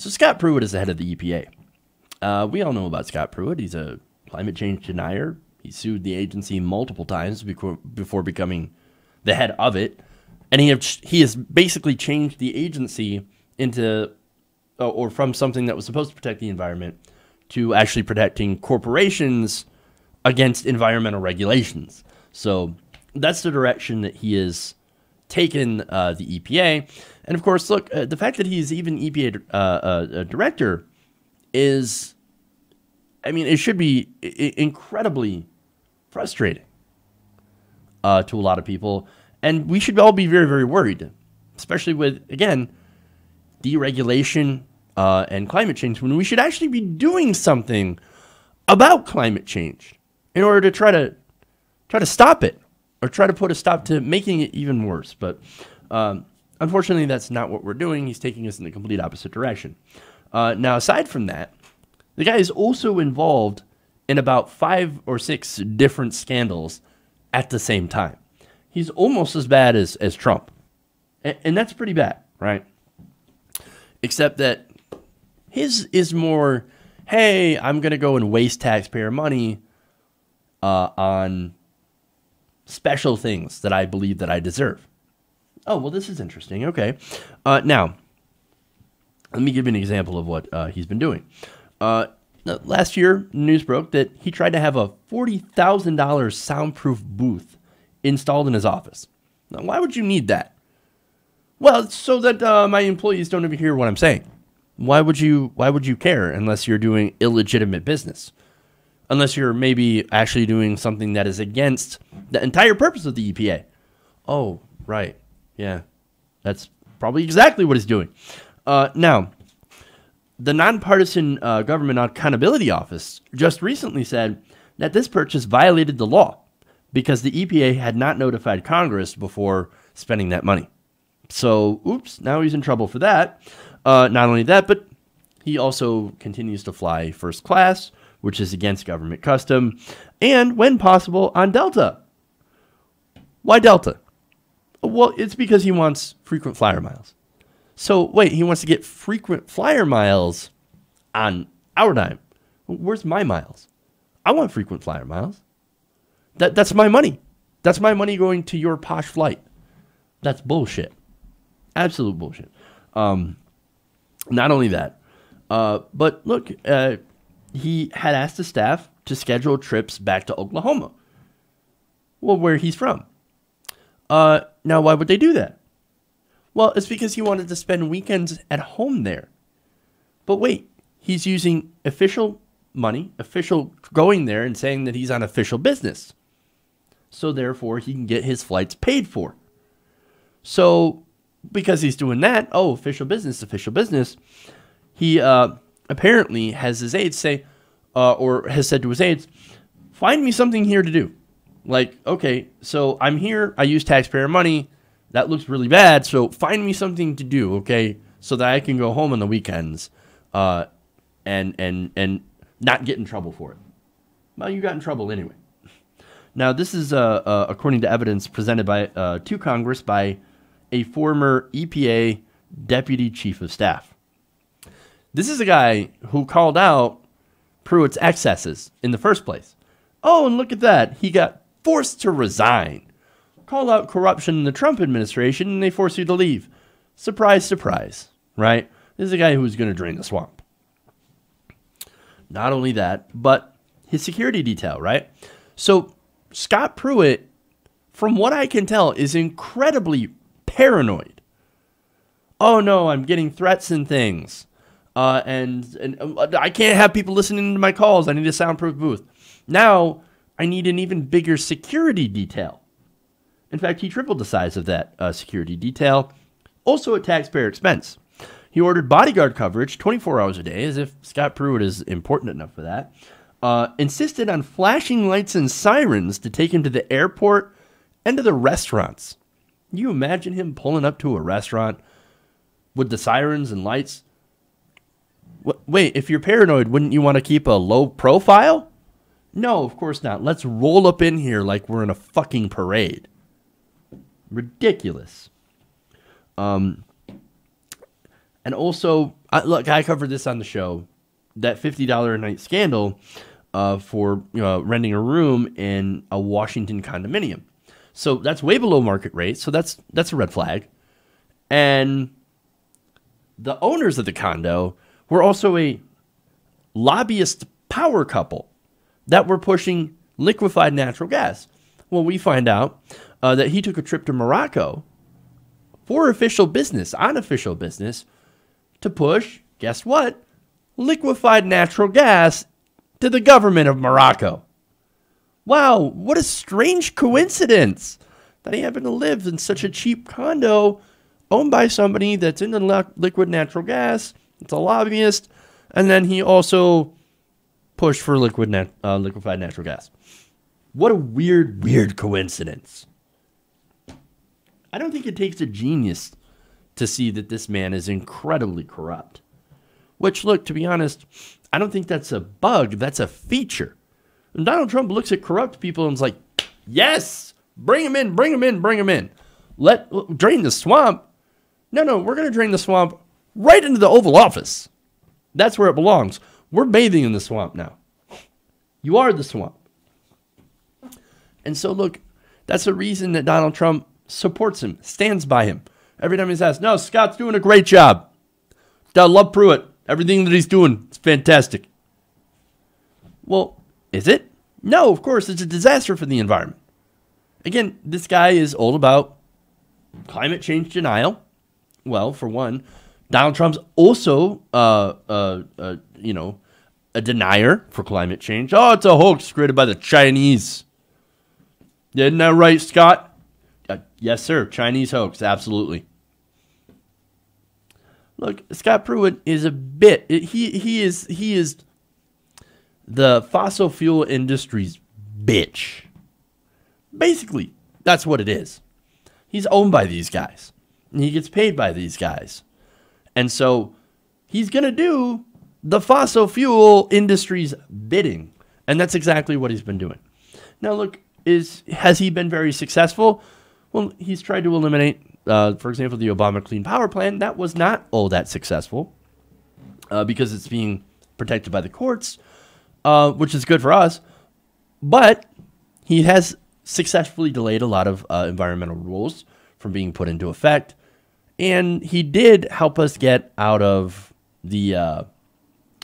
So Scott Pruitt is the head of the EPA. We all know about Scott Pruitt. He's a climate change denier. He sued the agency multiple times before becoming the head of it. And he has basically changed the agency into, or from something that was supposed to protect the environment to actually protecting corporations against environmental regulations. So that's the direction that he has taken the EPA. And of course, look, the fact that he's even EPA director is, I mean, it should be incredibly frustrating to a lot of people. And we should all be very, very worried, especially with, again, deregulation and climate change, when we should actually be doing something about climate change in order to try to stop it or try to put a stop to making it even worse. But unfortunately, that's not what we're doing. He's taking us in the complete opposite direction. Now, aside from that, the guy is also involved in about 5 or 6 different scandals at the same time. He's almost as bad as Trump. And that's pretty bad, right? Except that his is more, hey, I'm going to go and waste taxpayer money on special things that I believe that I deserve. Oh, well, this is interesting. Okay. Now, let me give you an example of what he's been doing. Last year, news broke that he tried to have a $40,000 soundproof booth installed in his office. Now, why would you need that? Well, it's so that my employees don't even hear what I'm saying. Why would you care unless you're doing illegitimate business? Unless you're maybe actually doing something that is against the entire purpose of the EPA. Oh, right. Yeah, that's probably exactly what he's doing. Now, the Nonpartisan Government Accountability Office just recently said that this purchase violated the law because the EPA had not notified Congress before spending that money. So, oops, now he's in trouble for that. Not only that, but he also continues to fly first class, which is against government custom, and when possible, on Delta. Why Delta? Well, it's because he wants frequent flyer miles. So, wait, he wants to get frequent flyer miles on our dime. Where's my miles? I want frequent flyer miles. That's my money. That's my money going to your posh flight. That's bullshit. Absolute bullshit. Not only that, but look, he had asked the staff to schedule trips back to Oklahoma. Well, where he's from. Now, why would they do that? Well, it's because he wanted to spend weekends at home there. But wait, he's using official money, official going there and saying that he's on official business. So therefore, he can get his flights paid for. So because he's doing that, oh, official business, he apparently has his aides say, or has said to his aides, find me something here to do. Like, okay, so I'm here, I use taxpayer money, that looks really bad, so find me something to do, okay, so that I can go home on the weekends and not get in trouble for it. Well, you got in trouble anyway. Now, this is according to evidence presented by to Congress by a former EPA deputy chief of staff. This is a guy who called out Pruitt's excesses in the first place. Oh, and look at that. He got forced to resign. Call out corruption in the Trump administration, and they force you to leave. Surprise, surprise, right? This is a guy who's going to drain the swamp. Not only that, but his security detail, right? So Scott Pruitt, from what I can tell, is incredibly paranoid. Oh no, I'm getting threats and things. And I can't have people listening to my calls. I need a soundproof booth. Now, I need an even bigger security detail. In fact, he tripled the size of that security detail, also at taxpayer expense. He ordered bodyguard coverage 24 hours a day, as if Scott Pruitt is important enough for that. Insisted on flashing lights and sirens to take him to the airport and to the restaurants. Can you imagine him pulling up to a restaurant with the sirens and lights? Wait, if you're paranoid, wouldn't you want to keep a low profile? No, of course not. Let's roll up in here like we're in a fucking parade. Ridiculous. And also, look, I covered this on the show, that $50 a night scandal for renting a room in a Washington condominium. So that's way below market rate. So that's a red flag. And the owners of the condo were also a lobbyist power couple that were pushing liquefied natural gas. Well, we find out that he took a trip to Morocco for official business, unofficial business, to push, guess what? Liquefied natural gas to the government of Morocco. Wow, what a strange coincidence that he happened to live in such a cheap condo owned by somebody that's into liquid natural gas. It's a lobbyist. And then he also pushed for liquefied natural gas. What a weird coincidence. I don't think it takes a genius to see that this man is incredibly corrupt. Which, look, to be honest, I don't think that's a bug. That's a feature. And Donald Trump looks at corrupt people and is like, yes, bring him in, bring him in, bring him in. Drain the swamp. No, we're going to drain the swamp right into the Oval Office. That's where it belongs. We're bathing in the swamp now. You are the swamp. And so, look, that's the reason that Donald Trump supports him, stands by him. Every time he's asked, no, Scott's doing a great job. I love Pruitt. Everything that he's doing, it's fantastic. Well, is it? No, of course, it's a disaster for the environment. Again, this guy is all about climate change denial. Well, for one, Donald Trump's also, a denier for climate change. Oh, it's a hoax created by the Chinese. Isn't that right, Scott? Yes, sir. Chinese hoax. Absolutely. Look, Scott Pruitt is a bit. He is the fossil fuel industry's bitch. Basically, that's what it is. He's owned by these guys. And he gets paid by these guys. And so he's going to do the fossil fuel industry's bidding. And that's exactly what he's been doing. Now, look, has he been very successful? Well, he's tried to eliminate, for example, the Obama Clean Power Plan. That was not all that successful because it's being protected by the courts, which is good for us. But he has successfully delayed a lot of environmental rules from being put into effect. And he did help us get out of the,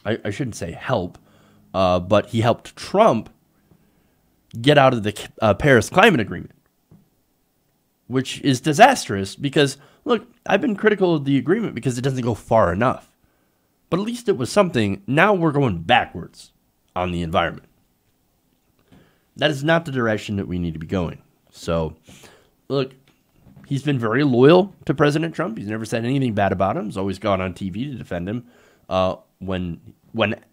I shouldn't say help, but he helped Trump get out of the Paris Climate Agreement, which is disastrous because, look, I've been critical of the agreement because it doesn't go far enough. But at least it was something. Now we're going backwards on the environment. That is not the direction that we need to be going. So, look, he's been very loyal to President Trump. He's never said anything bad about him. He's always gone on TV to defend him when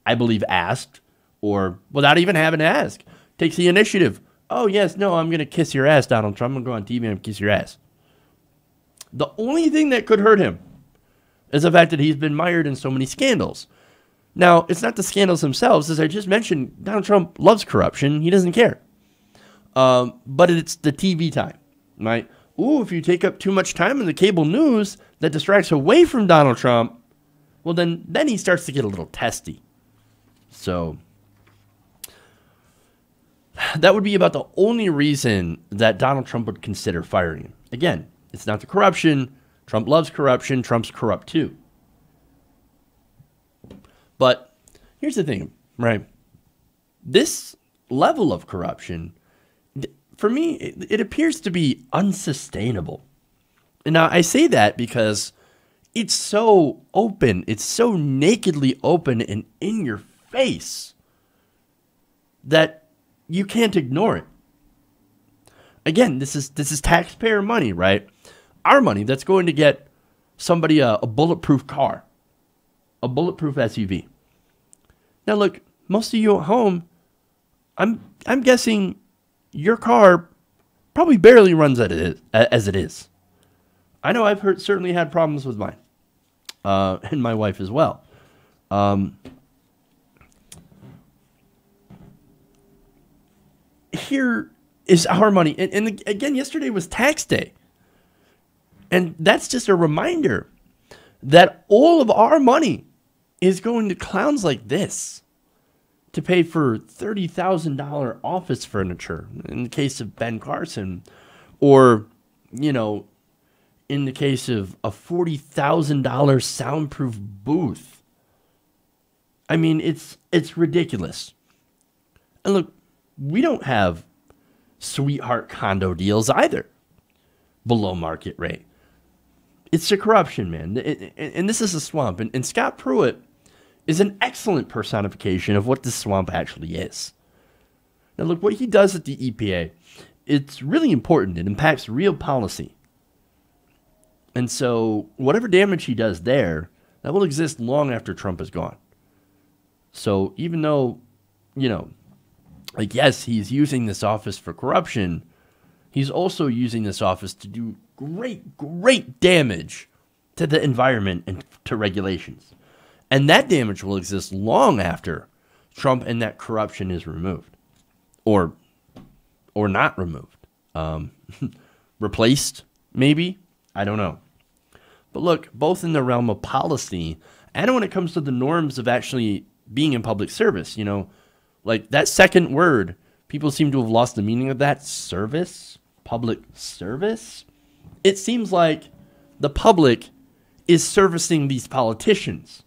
I believe asked or without even having to ask. Takes the initiative. Oh, yes, no, I'm going to kiss your ass, Donald Trump. I'm going to go on TV and kiss your ass. The only thing that could hurt him is the fact that he's been mired in so many scandals. Now, it's not the scandals themselves. As I just mentioned, Donald Trump loves corruption. He doesn't care. But it's the TV time, right? Ooh, if you take up too much time in the cable news that distracts away from Donald Trump, well, then he starts to get a little testy. So that would be about the only reason that Donald Trump would consider firing him. Again, it's not the corruption. Trump loves corruption. Trump's corrupt too. But here's the thing, right? This level of corruption, for me, it appears to be unsustainable. And now I say that because it's so open. It's so nakedly open and in your face that you can't ignore it. Again, this is taxpayer money, right? Our money that's going to get somebody a bulletproof car, a bulletproof SUV. Now, look, most of you at home, I'm guessing your car probably barely runs as it is. I know I've certainly had problems with mine, and my wife as well. Here is our money. And again, yesterday was tax day. And that's just a reminder that all of our money is going to clowns like this to pay for $30,000 office furniture in the case of Ben Carson, or, you know, in the case of a $40,000 soundproof booth. I mean, it's ridiculous. And look, we don't have sweetheart condo deals either below market rate. It's the corruption, man. And this is a swamp. And Scott Pruitt is an excellent personification of what this swamp actually is. Now, look, what he does at the EPA, it's really important. It impacts real policy. And so whatever damage he does there, that will exist long after Trump is gone. So even though, you know, like, yes, he's using this office for corruption, he's also using this office to do great damage to the environment and to regulations. And that damage will exist long after Trump and that corruption is removed. Or not removed. Replaced, maybe? I don't know. But look, both in the realm of policy and when it comes to the norms of actually being in public service, you know, like that second word, people seem to have lost the meaning of that. Service? Public service? It seems like the public is servicing these politicians.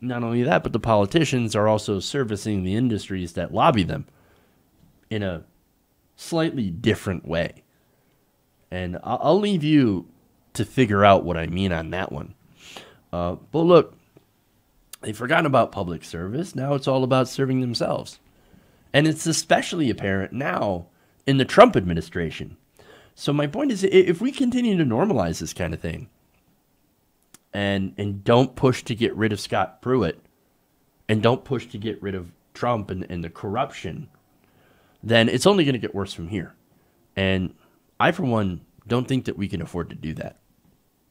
Not only that, but the politicians are also servicing the industries that lobby them in a slightly different way. And I'll leave you to figure out what I mean on that one. But look, they've forgotten about public service. Now it's all about serving themselves. And it's especially apparent now in the Trump administration. So my point is, if we continue to normalize this kind of thing and don't push to get rid of Scott Pruitt and don't push to get rid of Trump and the corruption, then it's only going to get worse from here. And I, for one, don't think that we can afford to do that.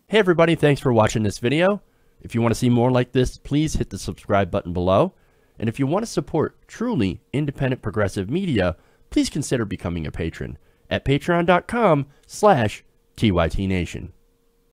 Hey, everybody. Thanks for watching this video. If you want to see more like this, please hit the subscribe button below. And if you want to support truly independent progressive media, please consider becoming a patron at patreon.com/TYTNation.